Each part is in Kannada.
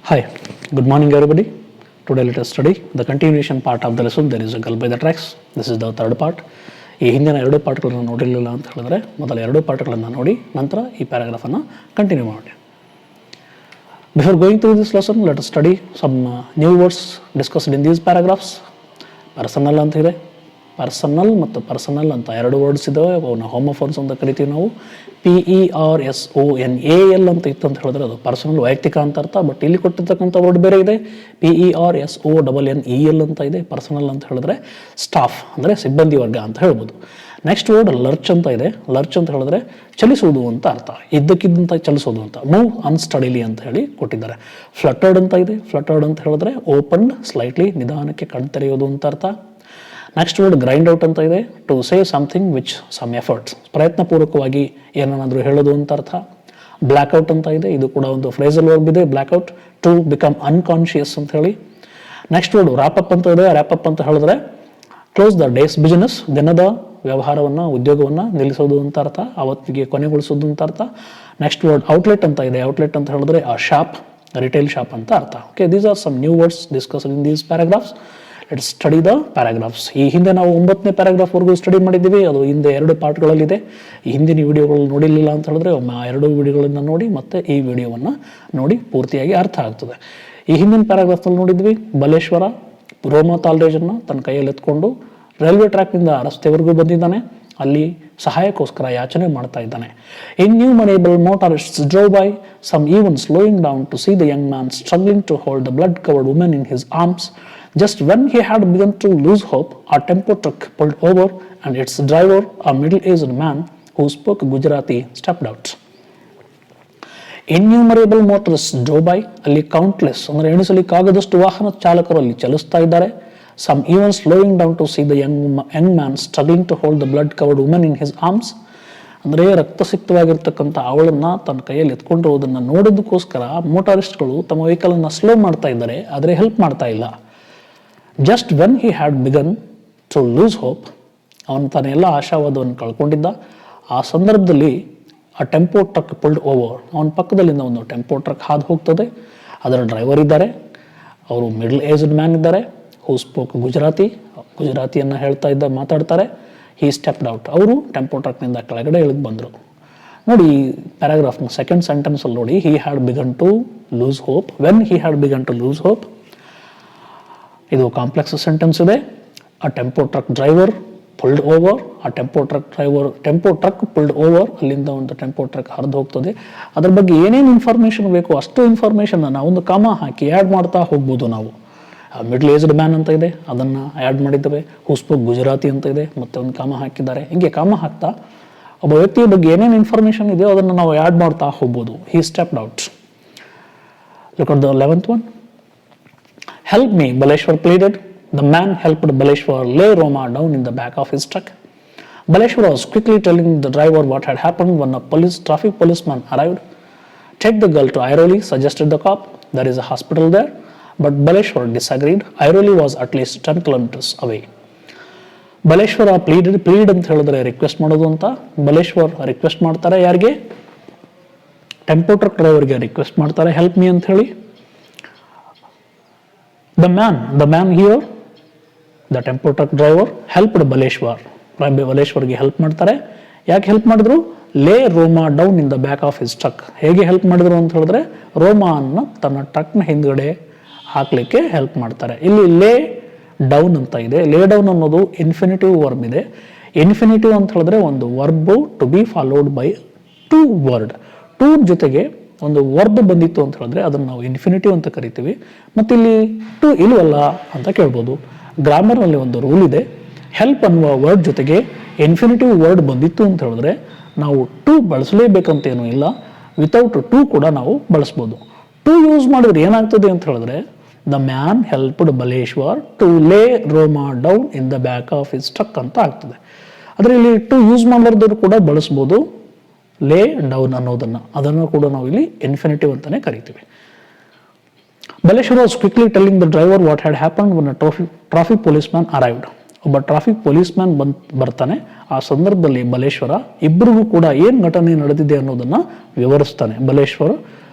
Hi, good morning everybody. Today let us study the continuation part of the lesson. There is a girl by the tracks. This is the third part. ಈ ಹಿಂದಿನ ಎರಡು ಪಾಠಗಳನ್ನು ನೋಡಿರಲಿಲ್ಲ ಅಂತ ಹೇಳಿದ್ರೆ ಮೊದಲ ಎರಡು ಪಾಠಗಳನ್ನು ನೋಡಿ ನಂತರ ಈ ಪ್ಯಾರಾಗ್ರಾಫನ್ನು ಕಂಟಿನ್ಯೂ ಮಾಡಿ. Before going through this lesson, let us study some new words discussed in these paragraphs. Personal ಅಂತ ಇದೆ, ಪರ್ಸನಲ್ ಮತ್ತು ಪರ್ಸನಲ್ ಅಂತ ಎರಡು ವರ್ಡ್ಸ್ ಇದ್ದಾವೆ. ಅವನ್ನ ಹೋಮೋಫೋನ್ಸ್ ಅಂತ ಕರಿತೀವಿ ನಾವು. PERSONAL ಅಂತ ಇತ್ತು ಅಂತ ಹೇಳಿದ್ರೆ ಅದು ಪರ್ಸನಲ್ ವೈಯಕ್ತಿಕ ಅಂತ ಅರ್ಥ. ಬಟ್ ಇಲ್ಲಿ ಕೊಟ್ಟಿರ್ತಕ್ಕಂಥ ವರ್ಡ್ ಬೇರೆ ಇದೆ. PERSONNEL ಅಂತ ಇದೆ. ಪರ್ಸನಲ್ ಅಂತ ಹೇಳಿದ್ರೆ ಸ್ಟಾಫ್ ಅಂದರೆ ಸಿಬ್ಬಂದಿ ವರ್ಗ ಅಂತ ಹೇಳ್ಬೋದು. ನೆಕ್ಸ್ಟ್ ವರ್ಡ್ ಲರ್ಚ್ ಅಂತ ಇದೆ. ಲರ್ಚ್ ಅಂತ ಹೇಳಿದ್ರೆ ಚಲಿಸುವುದು ಅಂತ ಅರ್ಥ, ಇದ್ದಕ್ಕಿದ್ದಂತ ಚಲಿಸೋದು ಅಂತ. ಮೂವ್ ಅನ್ಸ್ಟಡಿಲಿ ಅಂತ ಹೇಳಿ ಕೊಟ್ಟಿದ್ದಾರೆ. ಫ್ಲಟರ್ಡ್ ಅಂತ ಇದೆ. ಫ್ಲಟರ್ಡ್ ಅಂತ ಹೇಳಿದ್ರೆ ಓಪನ್ಡ್ ಸ್ಲೈಟ್ಲಿ, ನಿಧಾನಕ್ಕೆ ಕಣ್ತೆರೆಯೋದು ಅಂತ ಅರ್ಥ. ನೆಕ್ಸ್ಟ್ ವರ್ಡ್ ಗ್ರೈಂಡ್ ಔಟ್ ಅಂತ ಇದೆ. To say something which some efforts, ಪ್ರಯತ್ನಪೂರ್ವಕವಾಗಿ ಏನನ್ನಾದರೂ ಹೇಳೋದು ಅಂತ ಅರ್ಥ. ಬ್ಲ್ಯಾಕ್ಔಟ್ ಅಂತ ಇದೆ. ಇದು ಕೂಡ ಒಂದು ಫ್ರೇಸಲ್ ವರ್ಬ್ ಇದೆ. ಬ್ಲ್ಯಾಕ್ಔಟ್, ಟು ಬಿಕಮ್ ಅನ್ಕಾನ್ಶಿಯಸ್ ಅಂತ ಹೇಳಿ. ನೆಕ್ಸ್ಟ್ ವರ್ಡ್ ರ್ಯಾಪಪ್ ಅಂತ ಇದೆ. ರ್ಯಾಪಪ್ ಅಂತ ಹೇಳಿದ್ರೆ ಕ್ಲೋಸ್ ದ ಡೇಸ್ ಬಿಸಿನೆಸ್, ದಿನದ ವ್ಯವಹಾರವನ್ನು ಉದ್ಯೋಗವನ್ನು ನಿಲ್ಲಿಸೋದು ಅಂತ ಅರ್ಥ, ಅವತ್ತಿಗೆ ಕೊನೆಗೊಳಿಸೋದು ಅಂತ ಅರ್ಥ. ನೆಕ್ಸ್ಟ್ ವರ್ಡ್ ಔಟ್ಲೆಟ್ ಅಂತ ಇದೆ. ಔಟ್ಲೆಟ್ ಅಂತ ಹೇಳಿದ್ರೆ ಆ ಶಾಪ್, ರಿಟೇಲ್ ಶಾಪ್ ಅಂತ ಅರ್ಥ. Okay, these are some new words discussed in these paragraphs. Let's study the paragraphs. ಈ ಹಿಂದೆ ನಾವು 9ನೇ ಪ್ಯಾರಾಗ್ರಾಫ್ವರೆಗೂ ಸ್ಟಡಿ ಮಾಡಿದ್ದೀವಿ. ಅದು ಹಿಂದೆ 2 ಪಾರ್ಟ್ಗಳಲ್ಲಿದೆ. ಈ ಹಿಂದಿನ ವಿಡಿಯೋಗಳು ನೋಡಿರಲಿಲ್ಲ ಅಂತ ಹೇಳಿದ್ರೆ ಒಮ್ಮೆ ಆ 2 ವಿಡಿಯೋಗಳನ್ನು ನೋಡಿ ಮತ್ತೆ ಈ ವಿಡಿಯೋವನ್ನು ನೋಡಿ ಪೂರ್ತಿಯಾಗಿ ಅರ್ಥ ಆಗ್ತದೆ. ಈ ಹಿಂದಿನ ಪ್ಯಾರಾಗ್ರಾಫ್ನಲ್ಲಿ ನೋಡಿದ್ವಿ, ಬಲೇಶ್ವರ ರೋಮಾ ತಾಲ್ರೇಜನ್ನು ತನ್ನ ಕೈಯಲ್ಲಿ ಎತ್ಕೊಂಡು ರೈಲ್ವೆ ಟ್ರ್ಯಾಕ್ನಿಂದ ರಸ್ತೆವರೆಗೂ ಬಂದಿದ್ದಾನೆ. ಅಲ್ಲಿ ಸಹಾಯಕ್ಕೋಸ್ಕರ ಯಾಚನೆ ಮಾಡ್ತಾ ಇದ್ದಾನೆ. Innumerable motorists drove by, some even slowing down to see the young man struggling to hold the blood-covered woman in his arms. Just when he had begun to lose hope, a tempo truck pulled over and its driver, a middle-aged man who spoke Gujarati, stepped out. Innumerable motorists drove by, ಅಲ್ಲಿ ಕೌಂಟ್ಲೆಸ್ ಅಂದರೆ ಎಣಿಸಲಿಕ್ಕಾಗದಷ್ಟು ವಾಹನ ಚಾಲಕರು ಅಲ್ಲಿ ಚಲಿಸ್ತಾ ಇದ್ದಾರೆ. Some even slowing down to see the young man struggling to hold the blood-covered woman in his arms. ಅಂದರೆ ರಕ್ತಸಿಕ್ತವಾಗಿರ್ತಕ್ಕಂಥ ಅವಳನ್ನು ತನ್ನ ಕೈಯಲ್ಲಿ ಎತ್ಕೊಂಡಿರೋದನ್ನು ನೋಡೋದಕ್ಕೋಸ್ಕರ ಮೋಟಾರಿಸ್ಟ್ಗಳು ತಮ್ಮ ವೆಹಿಕಲನ್ನು ಸ್ಲೋ ಮಾಡ್ತಾ ಇದ್ದಾರೆ, ಆದರೆ ಹೆಲ್ಪ್ ಮಾಡ್ತಾ ಇಲ್ಲ. Just when he had begun to lose hope, ಅವನು ತನ್ನೆಲ್ಲ ಆಶಾವಾದವನ್ನು ಕಳ್ಕೊಂಡಿದ್ದ. ಆ ಸಂದರ್ಭದಲ್ಲಿ ಆ ಟೆಂಪೋ ಟ್ರಕ್ ಪುಲ್ಡ್ ಓವರ್, ಅವನ ಪಕ್ಕದಲ್ಲಿಂದ ಒಂದು ಟೆಂಪೋ ಟ್ರಕ್ ಹಾದು ಹೋಗ್ತದೆ. ಅದರ ಡ್ರೈವರ್ ಇದ್ದಾರೆ, ಅವರು ಮಿಡಲ್ ಏಜ್ಡ್ ಮ್ಯಾನ್ ಇದ್ದಾರೆ. ಹೂ ಸ್ಪೋಕ್ ಗುಜರಾತಿಯನ್ನು ಮಾತಾಡ್ತಾರೆ. ಹಿ ಸ್ಟೆಪ್ಡ್ ಔಟ್, ಅವರು ಟೆಂಪೋ ಟ್ರಕ್ನಿಂದ ಕೆಳಗಡೆ ಇಳಿದು ಬಂದರು. ನೋಡಿ ಪ್ಯಾರಾಗ್ರಾಫ್ನ ಸೆಕೆಂಡ್ ಸೆಂಟೆನ್ಸಲ್ಲಿ ನೋಡಿ, he had begun to lose hope, when he had begun to lose hope. ಇದು ಕಾಂಪ್ಲೆಕ್ಸ್ ಸೆಂಟೆನ್ಸ್ ಇದೆ. ಆ tempo truck driver pulled over, ಆ ಟೆಂಪೋ ಟ್ರಕ್ ಪುಲ್ಡ್ ಓವರ್, ಅಲ್ಲಿಂದ ಒಂದು ಟೆಂಪೋ ಟ್ರಕ್ ಹರಿದು ಹೋಗ್ತದೆ. ಅದ್ರ ಬಗ್ಗೆ ಏನೇನು ಇನ್ಫಾರ್ಮೇಷನ್ ಬೇಕು ಅಷ್ಟು ಇನ್ಫಾರ್ಮೇಷನ್ ನಾವು ಒಂದು ಕಾಮ ಹಾಕಿ ಆ್ಯಡ್ ಮಾಡ್ತಾ ಹೋಗ್ಬೋದು. ನಾವು ಮಿಡ್ಲ್ ಏಜ್ಡ್ ಮ್ಯಾನ್ ಅಂತ ಇದೆ, ಅದನ್ನು ಆ್ಯಡ್ ಮಾಡಿದ್ದೇವೆ. ಹೂ ಸ್ಪೋಕ್ ಗುಜರಾತಿ ಅಂತ ಇದೆ, ಮತ್ತೆ ಒಂದು ಕಾಮ ಹಾಕಿದ್ದಾರೆ. ಹಿಂಗೆ ಕಾಮ ಹಾಕ್ತಾ ಒಬ್ಬ ವ್ಯಕ್ತಿಯ ಬಗ್ಗೆ ಏನೇನು ಇನ್ಫಾರ್ಮೇಷನ್ ಇದೆಯೋ ಅದನ್ನು ನಾವು ಆ್ಯಡ್ ಮಾಡ್ತಾ ಹೋಗ್ಬೋದು. He stepped out. Look at the 11th one. Help me, Baleshwar pleaded. The man helped Baleshwar lay Roma down in the back of his truck. Baleshwar was quickly telling the driver what had happened when a traffic policeman arrived. Take the girl to Airoli, suggested the cop. There is a hospital there. But Baleshwar disagreed. Airoli was at least 10 kilometers away. Baleshwar plead ಅಂತ ಹೇಳಿದ್ರೆ ರಿಕ್ವೆಸ್ಟ್ ಮಾಡೋದು ಅಂತ. ಬಲೇಶ್ವರ್ ರಿಕ್ವೆಸ್ಟ್ ಮಾಡ್ತಾರೆ ಯಾರಿಗೆ? ಟೆಂಪೋ ಟ್ರಕ್ ಡ್ರೈವರ್ಗೆ ರಿಕ್ವೆಸ್ಟ್ ಮಾಡ್ತಾರೆ, ಹೆಲ್ಪ್ ಮೀ ಅಂತ ಹೇಳಿ. The man here, the tempo truck driver, helped Baleshwar. ಬಲೇಶ್ವರ್ಗೆ ಹೆಲ್ಪ್ ಮಾಡ್ತಾರೆ. ಯಾಕೆ ಹೆಲ್ಪ್ ಮಾಡಿದ್ರು? Lay Roma down in the back of his truck. ಹೇಗೆ ಹೆಲ್ಪ್ ಮಾಡಿದ್ರು ಅಂತ ಹೇಳಿದ್ರೆ ರೋಮಾ ಅನ್ನು ತನ್ನ ಟ್ರಕ್ನ ಹಿಂದ್ಗಡೆ ಹಾಕ್ಲಿಕ್ಕೆ ಹೆಲ್ಪ್ ಮಾಡ್ತಾರೆ. ಇಲ್ಲಿ ಲೇ ಡೌನ್ ಅಂತ ಇದೆ. ಲೇ ಡೌನ್ ಅನ್ನೋದು ಇನ್ಫಿನಿಟಿವ್ ವರ್ಬ್ ಇದೆ. ಇನ್ಫಿನಿಟಿವ್ ಅಂತ ಹೇಳಿದ್ರೆ ಒಂದು verb to be followed by to word. To ಜೊತೆಗೆ ಒಂದು ವರ್ಬ್ ಬಂದಿತ್ತು ಅಂತ ಹೇಳಿದ್ರೆ ಅದನ್ನು ನಾವು ಇನ್ಫಿನಿಟಿವ್ ಅಂತ ಕರಿತೀವಿ. ಮತ್ತು ಇಲ್ಲಿ ಟು ಇಲ್ವಲ್ಲ ಅಂತ ಕೇಳ್ಬೋದು. ಗ್ರಾಮರ್ನಲ್ಲಿ ಒಂದು ರೂಲ್ ಇದೆ, ಹೆಲ್ಪ್ ಅನ್ನುವ ವರ್ಡ್ ಜೊತೆಗೆ ಇನ್ಫಿನಿಟಿವ್ ವರ್ಡ್ ಬಂದಿತ್ತು ಅಂತ ಹೇಳಿದ್ರೆ ನಾವು ಟು ಬಳಸಲೇಬೇಕಂತೇನೂ ಇಲ್ಲ. ವಿತೌಟ್ ಟು ಕೂಡ ನಾವು ಬಳಸ್ಬೋದು. ಟು ಯೂಸ್ ಮಾಡಿದ್ರೆ ಏನಾಗ್ತದೆ ಅಂತ ಹೇಳಿದ್ರೆ the man helped Baleshwar to lay Roma down in the back of his truck ಅಂತ ಆಗ್ತದೆ. ಆದರೆ ಇಲ್ಲಿ ಟು ಯೂಸ್ ಮಾಡಲಾರ್ದವ್ರು ಕೂಡ ಬಳಸ್ಬೋದು ಲೇ ಡೌನ್ ಅದನ್ನು ಕೂಡ ನಾವು ಇಲ್ಲಿ ಇನ್ಫಿನಿಟಿವ್ ಅಂತಾನೆ ಕರಿತೀವಿ. Baleshwar was quickly telling the driver what had happened when a traffic policeman arrived. ಒಬ್ಬ ಟ್ರಾಫಿಕ್ ಪೊಲೀಸ್ಮ್ಯಾನ್ ಬರ್ತಾನೆ. ಆ ಸಂದರ್ಭದಲ್ಲಿ ಬಲೇಶ್ವರ ಇಬ್ಬರಿಗೂ ಕೂಡ ಏನು ಘಟನೆ ನಡೆದಿದೆ ಅನ್ನೋದನ್ನ ವಿವರಿಸ್ತಾನೆ. ಬಲೇಶ್ವರ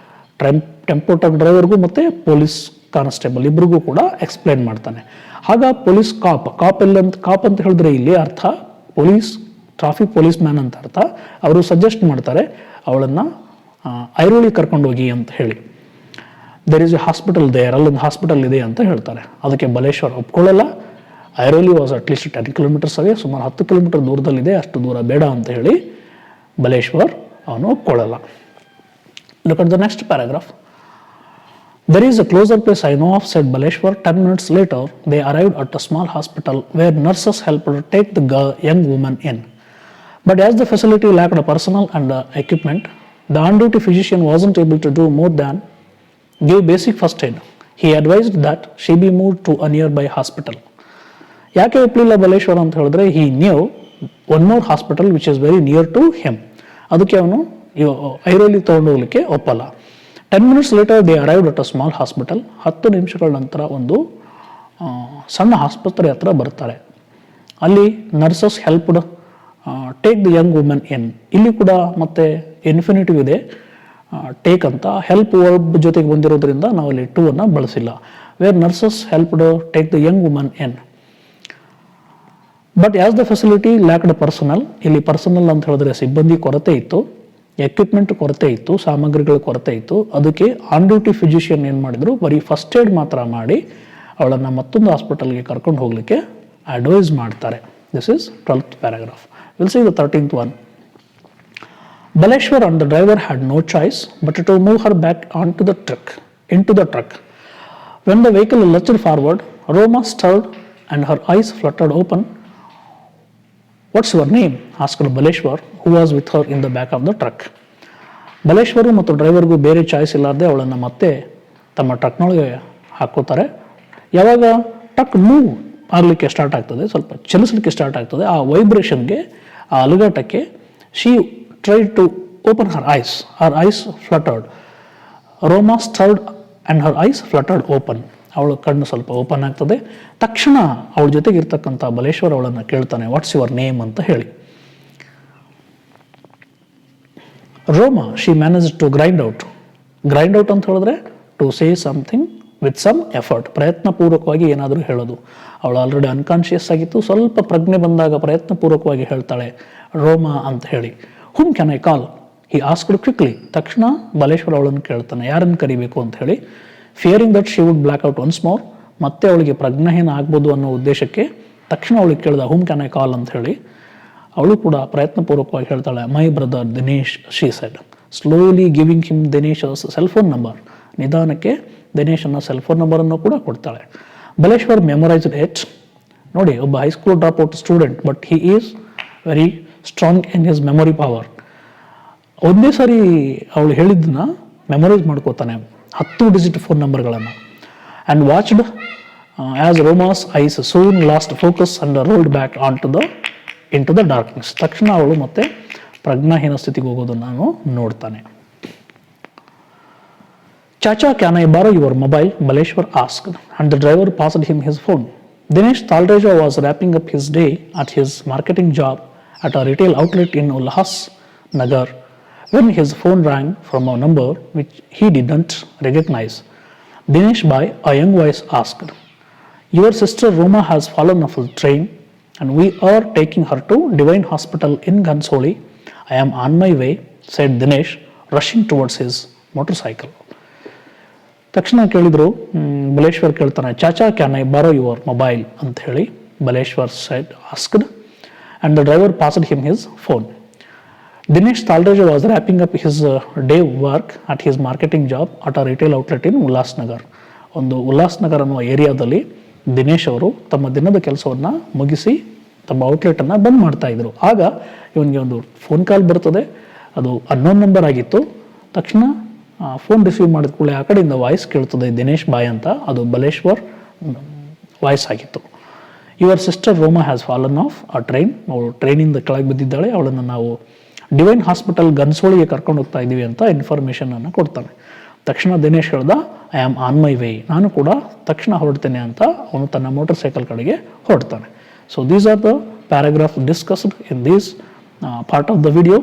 ಟೆಂಪೋ ಟ್ರಕ್ ಡ್ರೈವರ್ಗೂ ಮತ್ತು ಪೊಲೀಸ್ ಕಾನ್ಸ್ಟೇಬಲ್ ಇಬ್ಬರಿಗೂ ಕೂಡ ಎಕ್ಸ್ಪ್ಲೈನ್ ಮಾಡ್ತಾನೆ. ಆಗ ಪೊಲೀಸ್ ಕಾಪ್ ಅಂತ ಹೇಳಿದ್ರೆ ಇಲ್ಲಿ ಅರ್ಥ ಟ್ರಾಫಿಕ್ ಪೊಲೀಸ್ ಮ್ಯಾನ್ ಅಂತ ಅರ್ಥ. ಅವರು ಸಜೆಸ್ಟ್ ಮಾಡ್ತಾರೆ ಅವಳನ್ನು ಐರೋಳಿ ಕರ್ಕೊಂಡೋಗಿ ಅಂತ ಹೇಳಿ. There is a hospital there, ಅಲ್ಲೊಂದು ಹಾಸ್ಪಿಟಲ್ ಇದೆ ಅಂತ ಹೇಳ್ತಾರೆ. ಅದಕ್ಕೆ ಬಲೇಶ್ವರ್ ಒಪ್ಕೊಳ್ಳಲ್ಲ. Airoli was at least 10 kilometres away, ಸುಮಾರು 10 ಕಿಲೋಮೀಟರ್ ದೂರದಲ್ಲಿದೆ, ಅಷ್ಟು ದೂರ ಬೇಡ ಅಂತ ಹೇಳಿ ಬಲೇಶ್ವರ್ ಅವನು ಒಪ್ಕೊಳ್ಳಲ್ಲ. Look at the next paragraph. There is a closer place I know of, said Baleshwar. 10 minutes later, they arrived at a small hospital where nurses helped take the young woman in. But as the facility lacked personnel and equipment, the on-duty physician wasn't able to do more than give basic first aid. He advised that she be moved to a nearby hospital. ಯಾಕೆ ಒಪ್ಪಲಿಲ್ಲ ಬಲೇಶ್ವರ ಅಂತ ಹೇಳಿದ್ರೆ, he knew one more hospital which is very near to him. ಅದಕ್ಕೆ ಅವನು ಐರೋಲಿ ತಗೊಂಡು ಹೋಗ್ಲಿಕ್ಕೆ ಒಪ್ಪಲ್ಲ. 10 minutes later they arrived at a small hospital. 10 ನಿಮಿಷಗಳ ನಂತರ ಒಂದು ಸಣ್ಣ ಆಸ್ಪತ್ರೆ ಹತ್ರ ಬರ್ತಾರೆ. ಅಲ್ಲಿ nurses helped take the Young women in. ಇಲ್ಲಿ ಕೂಡ ಮತ್ತೆ ಇನ್ಫಿನಿಟಿವ್ ಇದೆ, ಟೇಕ್ ಅಂತ. ಹೆಲ್ಪ್ ವರ್ಬ್ ಜೊತೆಗೆ ಬಂದಿರೋದ್ರಿಂದ ನಾವು ಅಲ್ಲಿ ಟು ಅನ್ನು ಬಳಸಿಲ್ಲ. Where nurses helped take the young woman in. But as the facility lacked personnel. ಇಲ್ಲಿ ಪರ್ಸನಲ್ ಅಂತ ಹೇಳಿದ್ರೆ ಸಿಬ್ಬಂದಿ ಕೊರತೆ ಇತ್ತು, ಎಕ್ವಿಪ್ಮೆಂಟ್ ಕೊರತೆ ಇತ್ತು, ಸಾಮಗ್ರಿಗಳ ಕೊರತೆ ಇತ್ತು. ಅದಕ್ಕೆ ಆನ್ ಡ್ಯೂಟಿ ಫಿಸಿಷಿಯನ್ ಏನು ಮಾಡಿದ್ರು, ಬರೀ ಫಸ್ಟ್ ಏಡ್ ಮಾತ್ರ ಮಾಡಿ ಅವಳನ್ನು ಮತ್ತೊಂದು ಹಾಸ್ಪಿಟಲ್ಗೆ ಕರ್ಕೊಂಡು ಹೋಗಲಿಕ್ಕೆ ಅಡ್ವೈಸ್ ಮಾಡ್ತಾರೆ. This is 12th paragraph. Will see the 13th one. Baleshwar and the driver had no choice but to move her back into the truck. When the vehicle lurched forward, Roma stirred and her eyes fluttered open. What's your name? asked Baleshwar, who was with her in the back of the truck. ಬಲೇಶ್ವರು ಮತ್ತು ಡ್ರೈವರ್ಗೂ ಬೇರೆ ಚಾಯ್ಸ್ ಇಲ್ಲಾರ್ದೆ ಅವಳನ್ನು ಮತ್ತೆ ತಮ್ಮ ಟ್ರಕ್ನೊಳಗೆ ಹಾಕೋತಾರೆ. ಯಾವಾಗ ಟ್ರಕ್ ಮೂವ್ ಆಗಲಿಕ್ಕೆ ಸ್ಟಾರ್ಟ್ ಆಗ್ತದೆ, ಸ್ವಲ್ಪ ಚಲಿಸಲಿಕ್ಕೆ ಸ್ಟಾರ್ಟ್ ಆಗ್ತದೆ, ಆ ವೈಬ್ರೇಷನ್ಗೆ, ಆ ಅಲುಗಾಟಕ್ಕೆ she tried to open her eyes. Her eyes fluttered. Roma stirred and her eyes fluttered open. ಅವಳ ಕಣ್ಣು ಸ್ವಲ್ಪ ಓಪನ್ ಆಗ್ತದೆ. ತಕ್ಷಣ ಅವಳ ಜೊತೆಗೆ ಇರ್ತಕ್ಕಂಥ ಬಲೇಶ್ವರ್ ಅವಳನ್ನು ಕೇಳ್ತಾನೆ, ವಾಟ್ಸ್ ಯುವರ್ ನೇಮ್ ಅಂತ ಹೇಳಿ. Roma she manage to grind out ಅಂತ ಹೇಳಿದ್ರೆ to say something with some effort, ಪ್ರಯತ್ನಪೂರ್ವಕವಾಗಿ ಏನಾದರೂ ಹೇಳೋದು. ಅವಳು ಆಲ್ರೆಡಿ ಅನ್ಕಾನ್ಷಿಯಸ್ ಆಗಿತ್ತು, ಸ್ವಲ್ಪ ಪ್ರಜ್ಞೆ ಬಂದಾಗ ಪ್ರಯತ್ನಪೂರ್ವಕವಾಗಿ ಹೇಳ್ತಾಳೆ ರೋಮಾ ಅಂತ ಹೇಳಿ. Hmm can I call? He asked quickly. ತಕ್ಷಣ ಬಲೇಶ್ವರ ಅವಳನ್ನು ಕೇಳ್ತಾನೆ, ಯಾರನ್ನು ಕರಿಬೇಕು ಅಂತ ಹೇಳಿ. Fearing that she would black out once more, ಮತ್ತೆ ಅವಳಿಗೆ ಪ್ರಜ್ಞಾಹೀನ ಆಗ್ಬೋದು ಅನ್ನೋ ಉದ್ದೇಶಕ್ಕೆ ತಕ್ಷಣ ಅವಳಿಗೆ ಕೇಳ್ದ ಹುಮ್ ಕ್ಯಾನ್ ಐ ಕಾಲ್ ಅಂತ ಹೇಳಿ. ಅವಳು ಕೂಡ ಪ್ರಯತ್ನಪೂರ್ವಕವಾಗಿ ಹೇಳ್ತಾಳೆ, my brother Dinesh, she said, slowly giving him Dinesh cellphone number. ನಿಧಾನಕ್ಕೆ ದಿನೇಶನ ಸೆಲ್ಫೋನ್ ನಂಬರನ್ನು ಕೂಡ ಕೊಡ್ತಾಳೆ. Baleshwar memorized it. ನೋಡಿ, ಒಬ್ಬ high school drop out student, but he is very strong in his memory power. ಒಂದೇ ಸಾರಿ ಅವಳು ಹೇಳಿದ್ದನ್ನ ಮೆಮೊರೈಸ್ ಮಾಡ್ಕೋತಾನೆ, 10 ಡಿಜಿಟ್ ಫೋನ್ ನಂಬರ್ಗಳನ್ನು. And watched as Roma's eyes soon lost focus and rolled back into the darkness. ತಕ್ಷಣ ಅವಳು ಮತ್ತೆ ಪ್ರಜ್ಞಾಹೀನ ಸ್ಥಿತಿಗೆ ಹೋಗೋದನ್ನು ನಾನು ನೋಡ್ತಾನೆ. ಚಾಚಾ, ಕ್ಯಾನ್ ಐ ಬಾರೋ your mobile? Baleshwar asked, and the driver passed him his phone. Dinesh Talreja was wrapping up his day at his marketing job at a retail outlet in Ulhas Nagar when his phone rang from a number which he didn't recognize. Dinesh Bhai, a young voice asked, your sister Roma has fallen off the train and we are taking her to Divine Hospital in Gansoli. I am on my way, said Dinesh, rushing towards his motorcycle. ತಕ್ಷಣ ಕೇಳಿದ್ರು, ಬಲೇಶ್ವರ್ ಕೇಳ್ತಾನೆ, ಚಾಚಾ, ಕ್ಯಾನ್ ಐ ಬಾರೋ ಯುವರ್ ಮೊಬೈಲ್ ಅಂತ ಹೇಳಿ. Baleshwar shed asked and the driver passed him his phone. Dinesh Talreja was wrapping up his day work at his marketing job at a retail outlet in Ulhas Nagar. ಒಂದು ಉಲ್ಲಾಸ್ ನಗರ್ ಅನ್ನುವ ಏರಿಯಾದಲ್ಲಿ ದಿನೇಶ್ ಅವರು ತಮ್ಮ ದಿನದ ಕೆಲಸವನ್ನು ಮುಗಿಸಿ ತಮ್ಮ ಔಟ್ಲೆಟನ್ನು ಬಂದ್ ಮಾಡ್ತಾ ಇದ್ರು. ಆಗ ಇವನಿಗೆ ಒಂದು ಫೋನ್ ಕಾಲ್ ಬರ್ತದೆ. ಅದು ಅನ್ನೋನ್ ನಂಬರ್ ಆಗಿತ್ತು. ತಕ್ಷಣ ಫೋನ್ ರಿಸೀವ್ ಮಾಡಿದ ಕೂಡಲೇ ಆ ಕಡೆಯಿಂದ ವಾಯ್ಸ್ ಕೇಳ್ತದೆ, ದಿನೇಶ್ ಬಾಯ್ ಅಂತ. ಅದು ಬಲೇಶ್ವರ್ ವಾಯ್ಸ್ ಆಗಿತ್ತು. Your sister ರೋಮಾ has fallen of a train. ಅವಳು ಟ್ರೈನಿಂದ ಕೆಳಗೆ ಬಿದ್ದಿದ್ದಾಳೆ, ಅವಳನ್ನು ನಾವು ಡಿವೈನ್ ಹಾಸ್ಪಿಟಲ್ ಗನ್ಸೋಳಿಗೆ ಕರ್ಕೊಂಡು ಹೋಗ್ತಾ ಇದ್ದೀವಿ ಅಂತ ಇನ್ಫಾರ್ಮೇಷನನ್ನು ಕೊಡ್ತಾನೆ. ತಕ್ಷಣ ದಿನೇಶ್ ಹೇಳ್ದ, I am on my way, ನಾನು ಕೂಡ ತಕ್ಷಣ ಹೊರಡ್ತೇನೆ ಅಂತ ಅವನು ತನ್ನ ಮೋಟರ್ ಸೈಕಲ್ ಕಡೆಗೆ ಹೊರಡ್ತಾನೆ. So these are the paragraph discussed in these part of the video.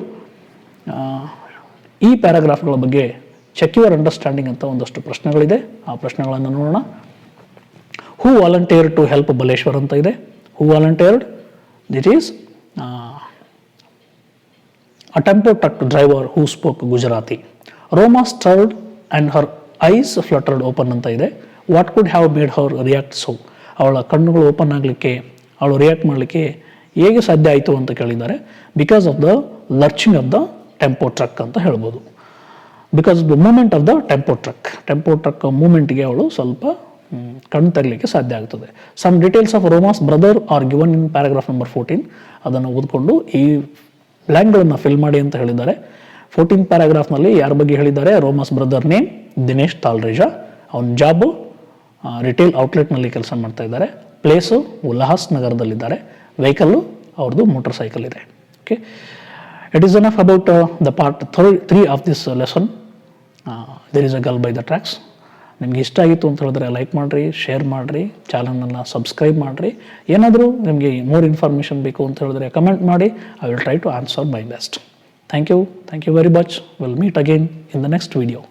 ಈ ಪ್ಯಾರಾಗ್ರಾಫ್ಗಳ ಬಗ್ಗೆ ಚೆಕ್ ಯುವರ್ ಅಂಡರ್ಸ್ಟ್ಯಾಂಡಿಂಗ್ ಅಂತ ಒಂದಷ್ಟು ಪ್ರಶ್ನೆಗಳಿದೆ. ಆ ಪ್ರಶ್ನೆಗಳನ್ನು ನೋಡೋಣ. Who volunteer to help Baleshwar ಅಂತ ಇದೆ. Who volunteered? It is a tempo truck driver who spoke Gujarati. Roma stirred and her eyes fluttered open ಅಂತ ಇದೆ. What could have made her react so? ಅವಳ ಕಣ್ಣುಗಳು ಓಪನ್ ಆಗಲಿಕ್ಕೆ, ಅವಳು ರಿಯಾಕ್ಟ್ ಮಾಡಲಿಕ್ಕೆ ಹೇಗೆ ಸಾಧ್ಯ ಆಯಿತು ಅಂತ ಕೇಳಿದ್ದಾರೆ. Because of the lurching of the tempo truck ಅಂತ ಹೇಳ್ಬೋದು. Because of the movement of the tempo truck ಮೂಮೆಂಟ್ಗೆ ಅವಳು ಸ್ವಲ್ಪ ಕಣ್ಣು ತೆರಲಿಕ್ಕೆ ಸಾಧ್ಯ ಆಗ್ತದೆ. Some details of Roma's brother are given in paragraph number 14. ಅದನ್ನು ಓದ್ಕೊಂಡು ಈ ಬ್ಲ್ಯಾಂಕ್ಗಳನ್ನು ಫಿಲ್ ಮಾಡಿ ಅಂತ ಹೇಳಿದ್ದಾರೆ. 14th ಪ್ಯಾರಾಗ್ರಾಫ್ನಲ್ಲಿ ಯಾರ ಬಗ್ಗೆ ಹೇಳಿದ್ದಾರೆ? Roma's brother name Dinesh Talreja. ಅವನ ಜಾಬು ರಿಟೇಲ್ ಔಟ್ಲೆಟ್ನಲ್ಲಿ ಕೆಲಸ ಮಾಡ್ತಾ ಇದ್ದಾರೆ. ಪ್ಲೇಸು ಉಲ್ಲಾಸ್ ನಗರದಲ್ಲಿದ್ದಾರೆ. ವೆಹಿಕಲ್ಲು ಅವ್ರದ್ದು ಮೋಟರ್ ಸೈಕಲ್ ಇದೆ. Okay, it is enough about the part 3 of this lesson. There is a girl by the tracks. ನಿಮ್ಗೆ ಇಷ್ಟ ಆಗಿತ್ತು ಅಂತ ಹೇಳಿದ್ರೆ ಲೈಕ್ ಮಾಡಿರಿ, ಶೇರ್ ಮಾಡಿರಿ, ಚಾನಲನ್ನು ಸಬ್ಸ್ಕ್ರೈಬ್ ಮಾಡಿರಿ. ಏನಾದರೂ ನಿಮಗೆ ಮೋರ್ ಇನ್ಫಾರ್ಮೇಷನ್ ಬೇಕು ಅಂತ ಹೇಳಿದ್ರೆ ಕಮೆಂಟ್ ಮಾಡಿ. I will try to answer my best. Thank you very much. Will meet again in the next video.